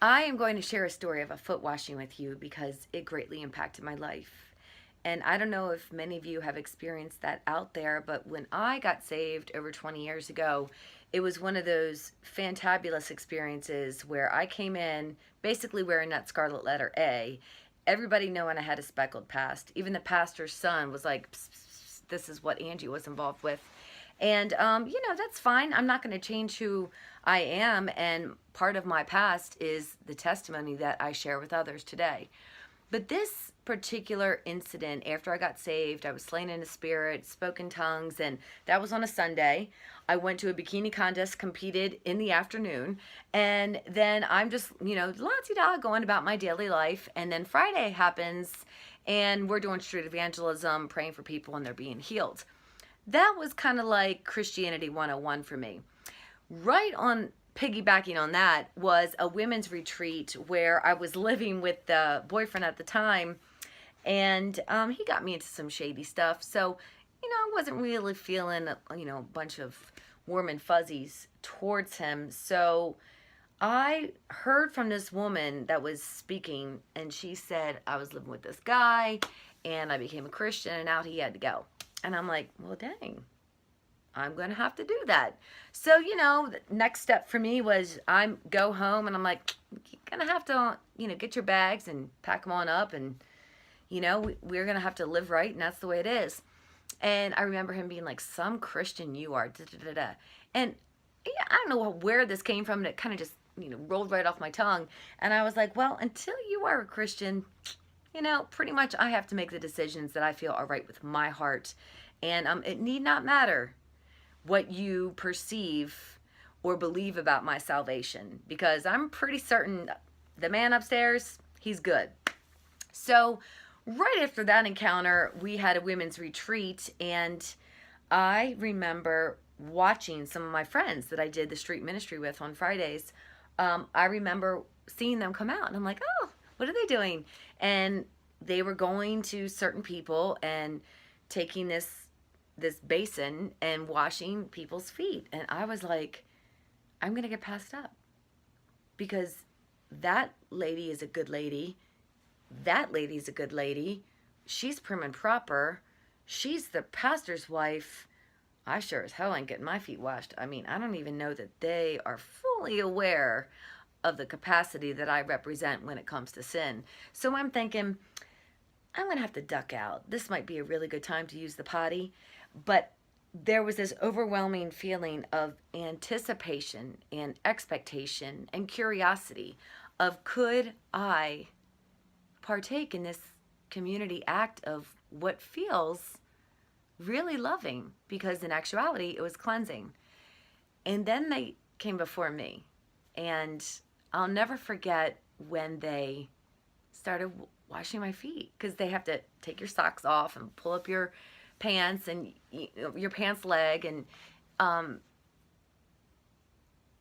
I am going to share a story of a foot washing with you because it greatly impacted my life. And I don't know if many of you have experienced that out there, but when I got saved over 20 years ago, it was one of those fantabulous experiences where I came in basically wearing that Scarlet Letter A. Everybody knowing I had a speckled past. Even the pastor's son was like, "Psst, psst, psst, this is what Angie was involved with." And, that's fine. I'm not going to change who I am. And part of my past is the testimony that I share with others today. But this particular incident, after I got saved, I was slain in the spirit, spoke in tongues, and that was on a Sunday. I went to a bikini contest, competed in the afternoon, and then I'm just, la-ti-da going about my daily life. And then Friday happens, and we're doing street evangelism, praying for people, and they're being healed. That was kind of like Christianity 101 for me. Right on piggybacking on that was a women's retreat where I was living with the boyfriend at the time, and he got me into some shady stuff. So, I wasn't really feeling, a bunch of warm and fuzzies towards him. So I heard from this woman that was speaking, and she said I was living with this guy, and I became a Christian, and out he had to go. And I'm like, well, dang, I'm going to have to do that. So, the next step for me was I go home, and I'm like, you're going to have to, get your bags and pack them on up. And, we're going to have to live right. And that's the way it is. And I remember him being like, some Christian you are. Da, da, da, da. And yeah, I don't know where this came from. And it kind of just, rolled right off my tongue. And I was like, well, until you are a Christian, pretty much I have to make the decisions that I feel are right with my heart. And it need not matter what you perceive or believe about my salvation, because I'm pretty certain the man upstairs, he's good. So right after that encounter, we had a women's retreat, and I remember watching some of my friends that I did the street ministry with on Fridays. I remember seeing them come out, and I'm like, oh, what are they doing? And they were going to certain people and taking this basin and washing people's feet. And I was like, I'm going to get passed up, because that lady is a good lady. That lady's a good lady. She's prim and proper. She's the pastor's wife. I sure as hell ain't getting my feet washed. I mean, I don't even know that they are fully aware of the capacity that I represent when it comes to sin. So I'm thinking, I'm going to have to duck out. This might be a really good time to use the potty. But there was this overwhelming feeling of anticipation and expectation and curiosity of, could I partake in this community act of what feels really loving? Because in actuality, it was cleansing. And then they came before me. And I'll never forget when they started washing my feet, because they have to take your socks off and pull up your pants and your pants leg, and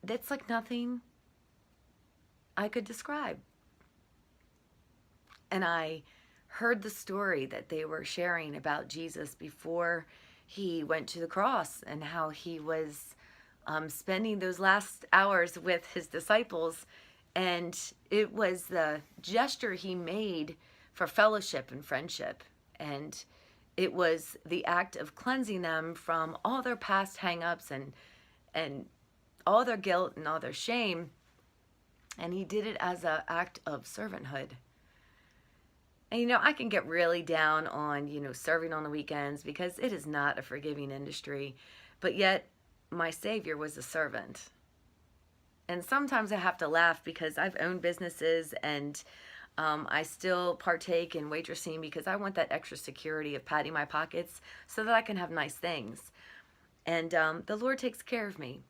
that's like nothing I could describe. And I heard the story that they were sharing about Jesus before he went to the cross, and how he was spending those last hours with his disciples. And it was the gesture he made for fellowship and friendship. And it was the act of cleansing them from all their past hang-ups and all their guilt and all their shame. And he did it as an act of servanthood. And, I can get really down on, serving on the weekends, because it is not a forgiving industry. But yet, my Savior was a servant. And sometimes I have to laugh, because I've owned businesses, and I still partake in waitressing because I want that extra security of padding my pockets so that I can have nice things. And the Lord takes care of me.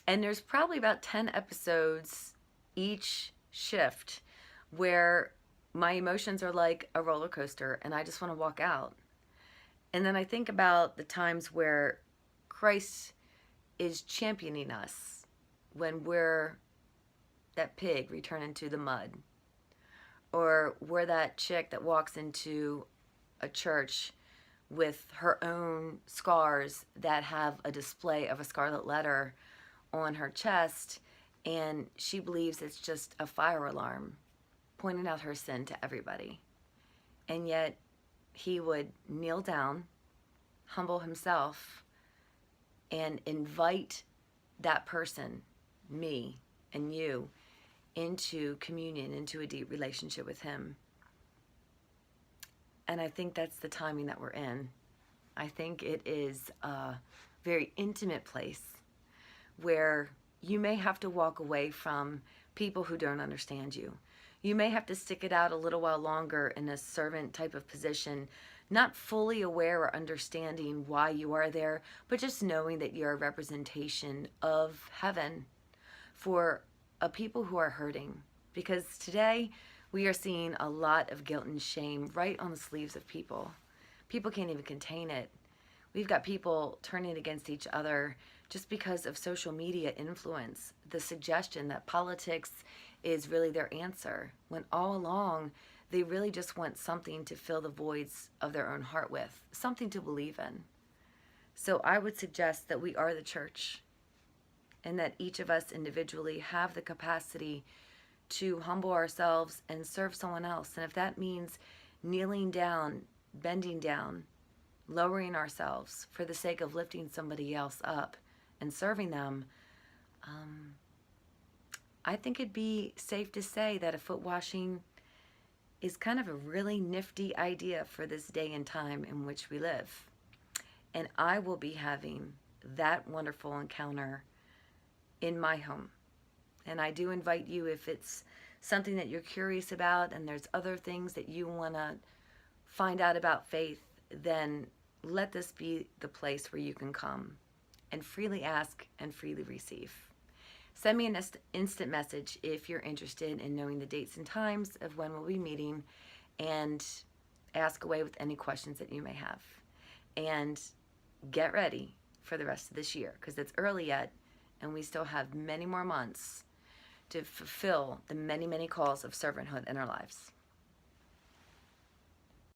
And there's probably about 10 episodes each shift where my emotions are like a roller coaster, and I just want to walk out. And then I think about the times where Christ is championing us when we're that pig returning to the mud, or we're that chick that walks into a church with her own scars that have a display of a scarlet letter on her chest, And she believes it's just a fire alarm pointing out her sin to everybody. And yet he would kneel down, humble himself, and invite that person, me and you, into communion, into a deep relationship with him. And I think that's the timing that we're in. I think it is a very intimate place where you may have to walk away from people who don't understand you. You may have to stick it out a little while longer in a servant type of position, not fully aware or understanding why you are there, but just knowing that you're a representation of heaven for a people who are hurting. Because today we are seeing a lot of guilt and shame right on the sleeves of people. People can't even contain it. We've got people turning against each other just because of social media influence, the suggestion that politics is really their answer, when all along they really just want something to fill the voids of their own heart with, something to believe in. So I would suggest that we are the church, and that each of us individually have the capacity to humble ourselves and serve someone else. And if that means kneeling down, bending down, lowering ourselves for the sake of lifting somebody else up and serving them, I think it'd be safe to say that a foot washing is kind of a really nifty idea for this day and time in which we live. And I will be having that wonderful encounter in my home. And I do invite you, if it's something that you're curious about and there's other things that you want to find out about faith, then let this be the place where you can come and freely ask and freely receive. Send me an instant message if you're interested in knowing the dates and times of when we'll be meeting, and ask away with any questions that you may have. And get ready for the rest of this year, because it's early yet, and we still have many more months to fulfill the many, many calls of servanthood in our lives.